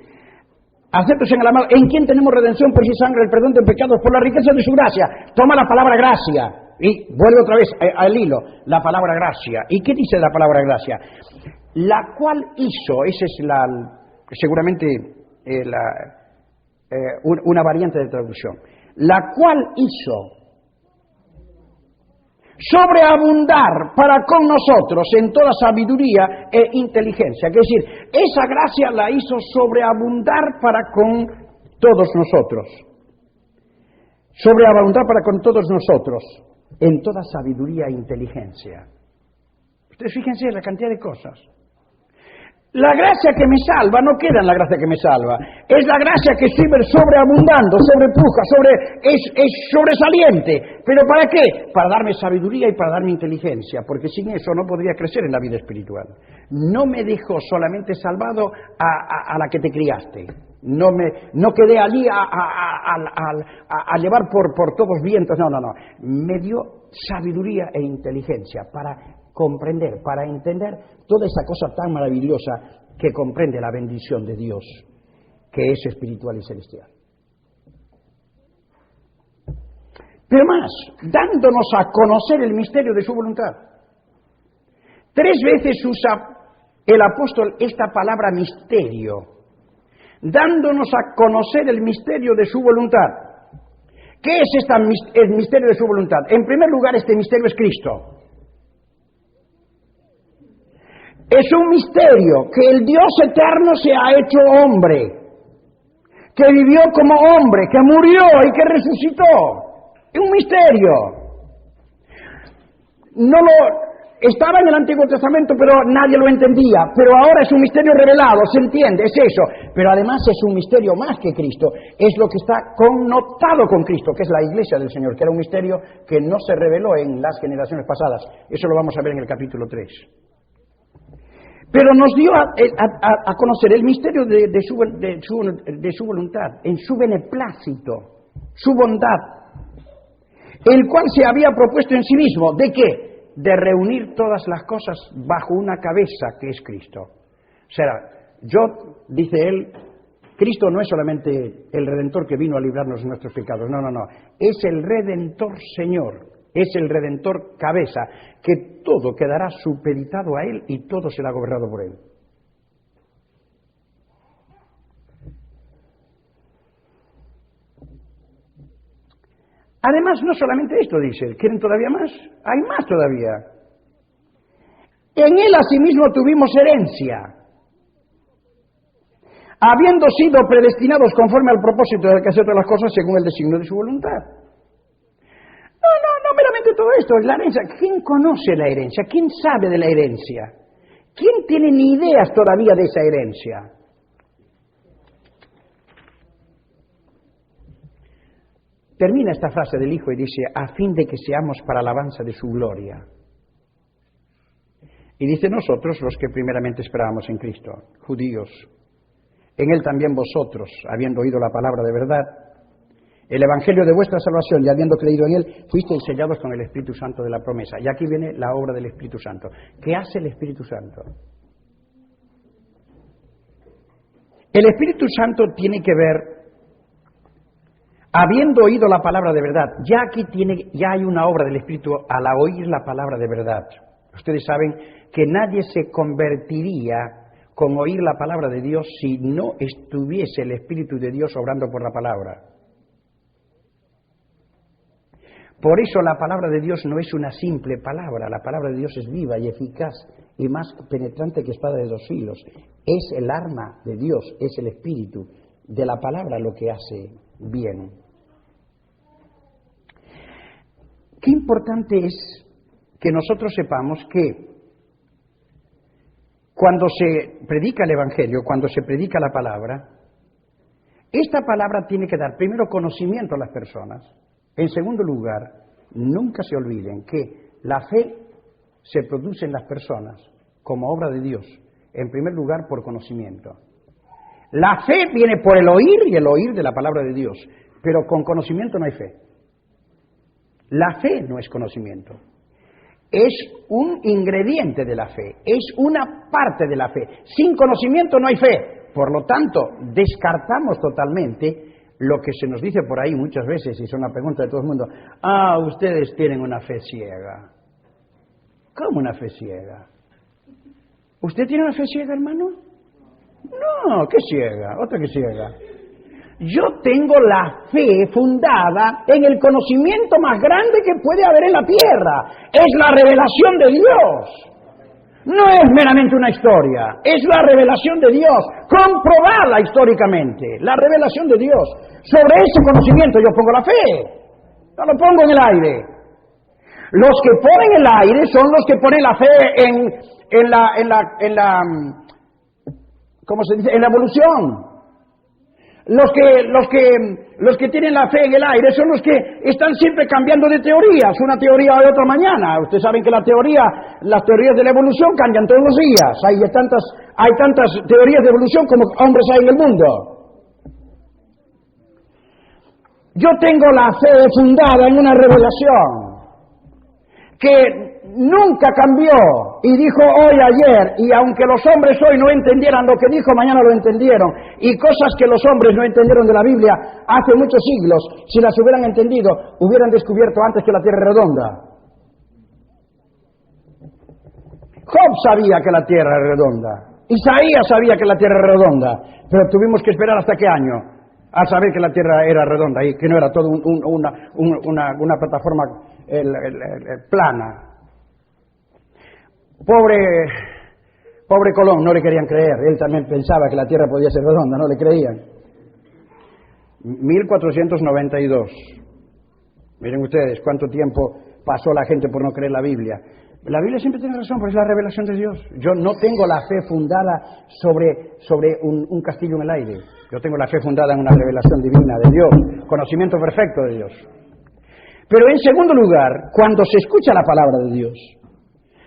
aceptos en el amado, ¿en quién tenemos redención por su sangre, el perdón de pecados, por la riqueza de su gracia? Toma la palabra gracia y vuelve otra vez al hilo, la palabra gracia. ¿Y qué dice la palabra gracia? La cual hizo, esa es seguramente una variante de traducción, la cual hizo sobreabundar para con nosotros en toda sabiduría e inteligencia. Es decir, esa gracia la hizo sobreabundar para con todos nosotros. Sobreabundar para con todos nosotros en toda sabiduría e inteligencia. Ustedes fíjense en la cantidad de cosas. La gracia que me salva no queda en la gracia que me salva. Es la gracia que sigue sobreabundando, sobrepuja, es sobresaliente. ¿Pero para qué? Para darme sabiduría y para darme inteligencia, porque sin eso no podría crecer en la vida espiritual. No me dejó solamente salvado a la que te criaste. No quedé allí a llevar por todos vientos. No. Me dio sabiduría e inteligencia para comprender, para entender toda esa cosa tan maravillosa que comprende la bendición de Dios, que es espiritual y celestial. Pero más, dándonos a conocer el misterio de su voluntad. 3 veces usa el apóstol esta palabra misterio, dándonos a conocer el misterio de su voluntad. ¿Qué es el misterio de su voluntad? En primer lugar, este misterio es Cristo. Es un misterio que el Dios eterno se ha hecho hombre, que vivió como hombre, que murió y que resucitó. Es un misterio. Estaba en el Antiguo Testamento, pero nadie lo entendía. Pero ahora es un misterio revelado, se entiende, es eso. Pero además es un misterio más que Cristo. Es lo que está connotado con Cristo, que es la Iglesia del Señor, que era un misterio que no se reveló en las generaciones pasadas. Eso lo vamos a ver en el capítulo 3. Pero nos dio a conocer el misterio de su voluntad, en su beneplácito, su bondad, el cual se había propuesto en sí mismo. ¿De qué? De reunir todas las cosas bajo una cabeza que es Cristo. O sea, dice él, Cristo no es solamente el Redentor que vino a librarnos de nuestros pecados, no. Es el Redentor Señor. Es el Redentor cabeza, que todo quedará supeditado a Él y todo será gobernado por Él. Además, no solamente esto dice, ¿quieren todavía más? Hay más todavía. En Él asimismo tuvimos herencia. habiendo sido predestinados conforme al propósito de que hacer todas las cosas según el designio de su voluntad. No meramente todo esto, la herencia. ¿Quién conoce la herencia? ¿Quién sabe de la herencia? ¿Quién tiene ni ideas todavía de esa herencia? Termina esta frase del Hijo y dice, a fin de que seamos para alabanza de su gloria. Y dice nosotros los que primeramente esperábamos en Cristo, judíos. En Él también vosotros, habiendo oído la palabra de verdad, el evangelio de vuestra salvación, y habiendo creído en Él, fuisteis sellados con el Espíritu Santo de la promesa. Y aquí viene la obra del Espíritu Santo. ¿Qué hace el Espíritu Santo? El Espíritu Santo tiene que ver, habiendo oído la palabra de verdad, ya hay una obra del Espíritu al oír la palabra de verdad. Ustedes saben que nadie se convertiría con oír la palabra de Dios si no estuviese el Espíritu de Dios obrando por la palabra. Por eso la palabra de Dios no es una simple palabra, la palabra de Dios es viva y eficaz y más penetrante que espada de 2 filos. Es el arma de Dios, es el Espíritu de la palabra lo que hace bien. Qué importante es que nosotros sepamos que cuando se predica el Evangelio, cuando se predica la palabra, esta palabra tiene que dar primero conocimiento a las personas. En segundo lugar, nunca se olviden que la fe se produce en las personas como obra de Dios. En primer lugar, por conocimiento. La fe viene por el oír y el oír de la palabra de Dios, pero con conocimiento no hay fe. La fe no es conocimiento. Es un ingrediente de la fe, es una parte de la fe. Sin conocimiento no hay fe. Por lo tanto, descartamos totalmente lo que se nos dice por ahí muchas veces, y es una pregunta de todo el mundo. Ustedes tienen una fe ciega. ¿Cómo una fe ciega? ¿Usted tiene una fe ciega, hermano? No, ¿qué ciega? Otra que ciega. Yo tengo la fe fundada en el conocimiento más grande que puede haber en la tierra. Es la revelación de Dios. No es meramente una historia, es la revelación de Dios, comprobada históricamente, la revelación de Dios. Sobre ese conocimiento yo pongo la fe, no lo pongo en el aire. Los que ponen el aire son los que ponen la fe ¿cómo se dice? En la evolución. Los que tienen la fe en el aire son los que están siempre cambiando de teorías, una teoría de otra mañana. Ustedes saben que las teorías de la evolución cambian todos los días. Hay tantas teorías de evolución como hombres hay en el mundo. Yo tengo la fe fundada en una revelación que nunca cambió y dijo hoy, ayer, y aunque los hombres hoy no entendieran lo que dijo, mañana lo entendieron, y cosas que los hombres no entendieron de la Biblia hace muchos siglos, si las hubieran entendido, hubieran descubierto antes que la tierra es redonda. Job sabía que la tierra es redonda, Isaías sabía que la tierra es redonda, pero tuvimos que esperar hasta qué año a saber que la tierra era redonda y que no era todo una plataforma plana. Pobre Colón, no le querían creer. Él también pensaba que la tierra podía ser redonda, no le creían. 1492. Miren ustedes cuánto tiempo pasó la gente por no creer la Biblia. La Biblia siempre tiene razón, porque es la revelación de Dios. Yo no tengo la fe fundada sobre un castillo en el aire. Yo tengo la fe fundada en una revelación divina de Dios, conocimiento perfecto de Dios. Pero en segundo lugar, cuando se escucha la palabra de Dios,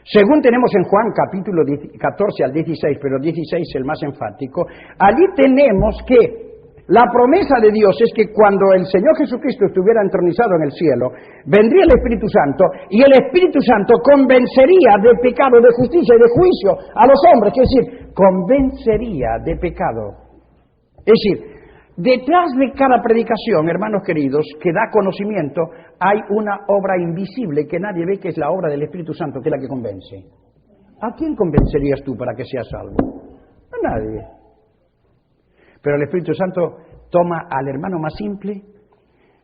según tenemos en Juan capítulo 14 al 16, pero 16 es el más enfático, allí tenemos que la promesa de Dios es que cuando el Señor Jesucristo estuviera entronizado en el cielo, vendría el Espíritu Santo y el Espíritu Santo convencería de pecado, de justicia y de juicio a los hombres, es decir, convencería de pecado. Es decir, detrás de cada predicación, hermanos queridos, que da conocimiento, hay una obra invisible que nadie ve, que es la obra del Espíritu Santo, que es la que convence. ¿A quién convencerías tú para que seas salvo? A nadie. Pero el Espíritu Santo toma al hermano más simple,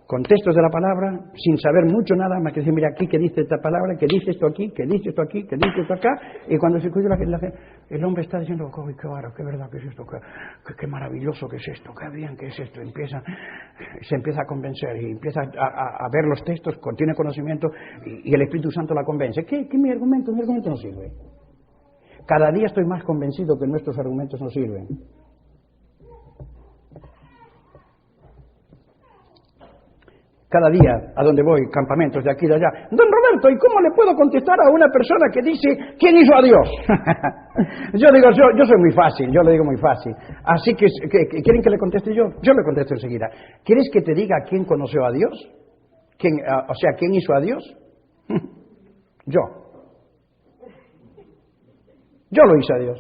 con textos de la palabra, sin saber mucho nada más que decir, mira aquí que dice esta palabra, que dice esto aquí, que dice esto aquí, que dice esto acá, y cuando se escucha el hombre está diciendo, oh, qué bárbaro, qué verdad que es esto, qué maravilloso que es esto, qué bien que es esto, se empieza a convencer y empieza a ver los textos, tiene conocimiento y el Espíritu Santo la convence. ¿Qué mi argumento? Mi argumento no sirve. Cada día estoy más convencido que nuestros argumentos no sirven. Cada día, a donde voy, campamentos de aquí y de allá. Don Roberto, ¿y cómo le puedo contestar a una persona que dice, ¿quién hizo a Dios? Yo digo, yo soy muy fácil, yo le digo muy fácil. Así que, ¿quieren que le conteste yo? Yo le contesto enseguida. ¿Quieres que te diga quién conoció a Dios? ¿Quién hizo a Dios? Yo. Yo lo hice a Dios.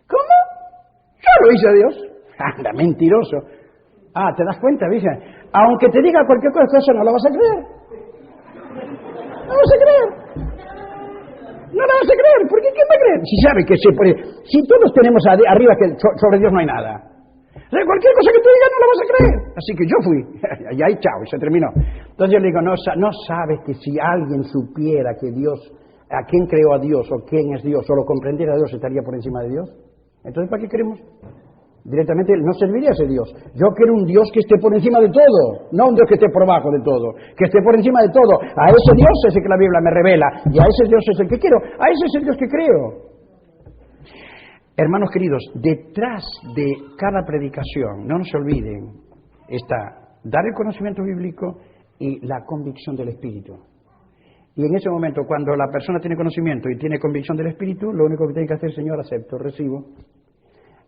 ¿Cómo? Yo lo hice a Dios. Anda, mentiroso. Ah, ¿te das cuenta? ¿Viste? Aunque te diga cualquier cosa, no la vas a creer. No vas a creer. No la vas a creer. ¿Por qué? ¿Quién va a creer? Si sabe que si todos tenemos arriba que sobre Dios no hay nada. O sea, cualquier cosa que tú digas no la vas a creer. Así que yo fui. Y ahí, chao, y se terminó. Entonces yo le digo, no sabes que si alguien supiera que Dios, a quién creó a Dios, o quién es Dios, o lo comprendiera a Dios, estaría por encima de Dios. Entonces, ¿para qué queremos? Directamente no serviría a ese Dios. Yo quiero un Dios que esté por encima de todo, no un Dios que esté por abajo de todo, que esté por encima de todo. A ese Dios es el que la Biblia me revela, y a ese Dios es el que quiero, a ese es el Dios que creo. Hermanos queridos, detrás de cada predicación, no nos olviden, está dar el conocimiento bíblico y la convicción del Espíritu. Y en ese momento, cuando la persona tiene conocimiento y tiene convicción del Espíritu, lo único que tiene que hacer, Señor, acepto, recibo.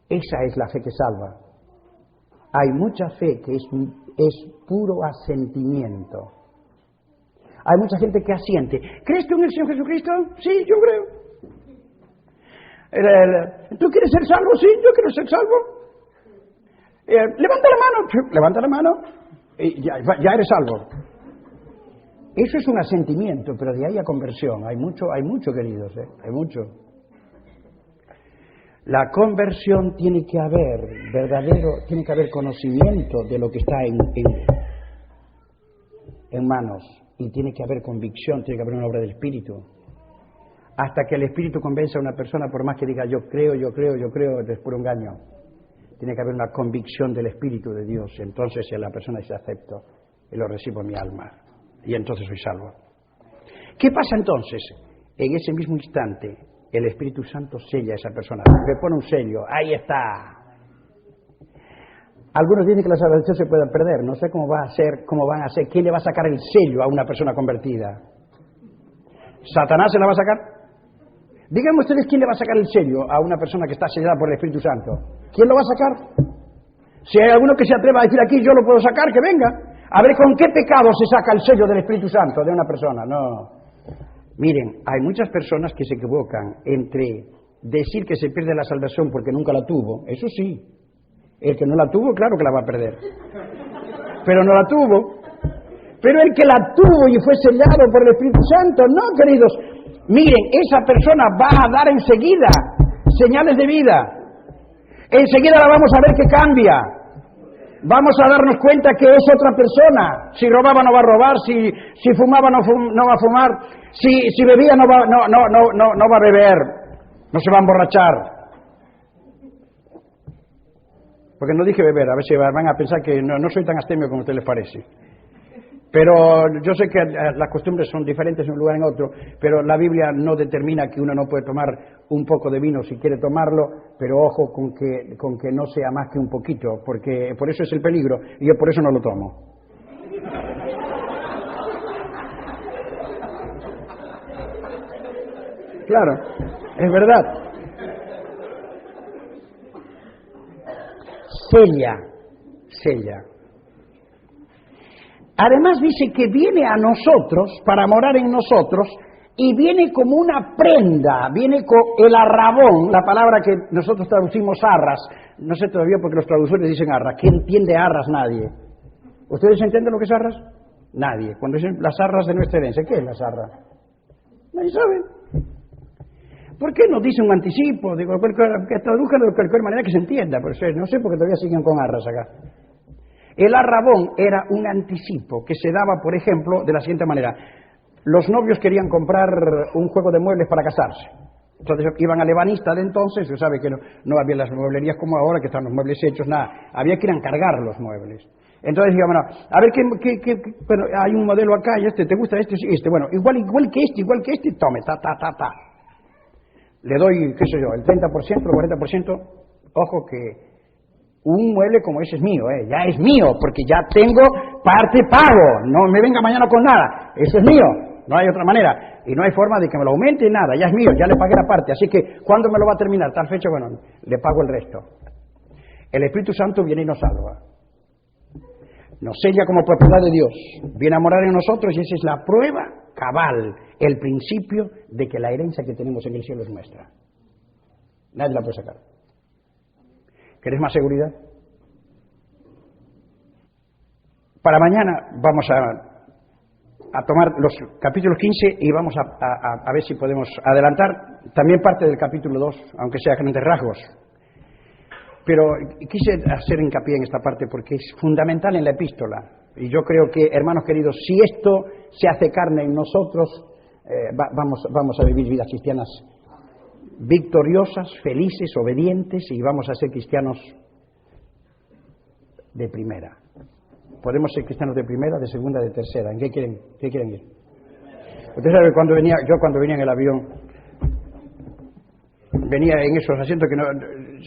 Esa es la fe que salva. Hay mucha fe que es puro asentimiento. Hay mucha gente que asiente. ¿Crees tú en el Señor Jesucristo? Sí, yo creo. ¿Tú quieres ser salvo? Sí, yo quiero ser salvo. Levanta la mano. Levanta la mano. Y ya eres salvo. Eso es un asentimiento, pero de ahí a conversión. Hay mucho, queridos, hay mucho. La conversión tiene que haber tiene que haber conocimiento de lo que está en manos, y tiene que haber convicción, tiene que haber una obra del Espíritu. Hasta que el Espíritu convence a una persona, por más que diga yo creo, es puro engaño. Tiene que haber una convicción del Espíritu de Dios, entonces si la persona dice acepto y lo recibo en mi alma, y entonces soy salvo. ¿Qué pasa entonces? En ese mismo instante el Espíritu Santo sella a esa persona, le pone un sello, ahí está. Algunos dicen que la salvación se puede perder, no sé cómo van a ser, ¿quién le va a sacar el sello a una persona convertida? ¿Satanás se la va a sacar? Díganme ustedes quién le va a sacar el sello a una persona que está sellada por el Espíritu Santo. ¿Quién lo va a sacar? Si hay alguno que se atreva a decir aquí, yo lo puedo sacar, que venga. A ver con qué pecado se saca el sello del Espíritu Santo de una persona. No. Miren, hay muchas personas que se equivocan entre decir que se pierde la salvación porque nunca la tuvo, eso sí. El que no la tuvo, claro que la va a perder. Pero no la tuvo. Pero el que la tuvo y fue sellado por el Espíritu Santo, no, queridos. Miren, esa persona va a dar enseguida señales de vida. Enseguida la vamos a ver que cambia. Vamos a darnos cuenta que es otra persona. Si robaba no va a robar, si fumaba no va a fumar, si bebía no va a beber, no se va a emborrachar. Porque no dije beber, a ver si van a pensar que no soy tan astemio como a ustedes les parece. Pero yo sé que las costumbres son diferentes en un lugar en otro, pero la Biblia no determina que uno no puede tomar un poco de vino si quiere tomarlo, pero ojo con que no sea más que un poquito, porque por eso es el peligro, y yo por eso no lo tomo. Claro, es verdad. Sella. Además dice que viene a nosotros, para morar en nosotros, y viene como una prenda, viene con el arrabón, la palabra que nosotros traducimos arras, no sé todavía porque los traductores dicen arras, ¿quién entiende arras? Nadie. ¿Ustedes entienden lo que es arras? Nadie. Cuando dicen las arras de nuestra herencia, ¿qué es las arras? Nadie sabe. ¿Por qué no dice un anticipo? Digo, que traduzcan de cualquier manera que se entienda, pero no sé por qué todavía siguen con arras acá. El arrabón era un anticipo que se daba, por ejemplo, de la siguiente manera. Los novios querían comprar un juego de muebles para casarse. Entonces iban al ebanista de entonces, se sabe que no había las mueblerías como ahora, que están los muebles hechos, nada. Había que ir a encargar los muebles. Entonces decían, bueno, a ver, bueno, hay un modelo acá y ¿te gusta este? Sí, este. Bueno, igual que este, tome, ta. Le doy, qué sé yo, el 30%, el 40%, ojo que un mueble como ese es mío, ya es mío, porque ya tengo parte pago, no me venga mañana con nada, eso es mío, no hay otra manera, y no hay forma de que me lo aumente, nada, ya es mío, ya le pagué la parte, así que, ¿cuándo me lo va a terminar? Tal fecha, bueno, le pago el resto. El Espíritu Santo viene y nos salva, nos sella como propiedad de Dios, viene a morar en nosotros y esa es la prueba cabal, el principio de que la herencia que tenemos en el cielo es nuestra. Nadie la puede sacar. ¿Querés más seguridad? Para mañana vamos a tomar los capítulos 15 y vamos a ver si podemos adelantar también parte del capítulo 2, aunque sea a grandes rasgos. Pero quise hacer hincapié en esta parte porque es fundamental en la epístola. Y yo creo que, hermanos queridos, si esto se hace carne en nosotros, vamos a vivir vidas cristianas victoriosas, felices, obedientes, y vamos a ser cristianos de primera. Podemos ser cristianos de primera, de segunda, de tercera. ¿En qué quieren ir? Usted sabe que cuando venía en el avión, venía en esos asientos que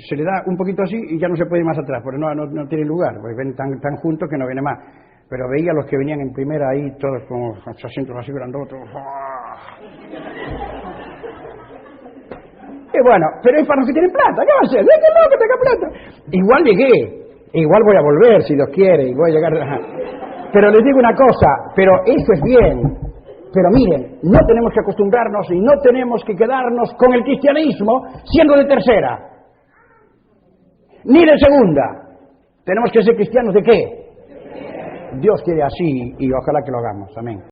se le da un poquito así y ya no se puede ir más atrás, porque no tiene lugar, porque ven tan juntos que no viene más. Pero veía a los que venían en primera ahí, todos con los asientos así grandotos. Y bueno, pero es para los que tienen plata, ¿qué va a hacer? Déjenlo que tenga plata. Igual llegué, igual voy a volver si Dios quiere, y voy a llegar. Pero les digo una cosa, pero eso es bien. Pero miren, no tenemos que acostumbrarnos y no tenemos que quedarnos con el cristianismo siendo de tercera, ni de segunda. Tenemos que ser cristianos de qué. Dios quiere así y ojalá que lo hagamos. Amén.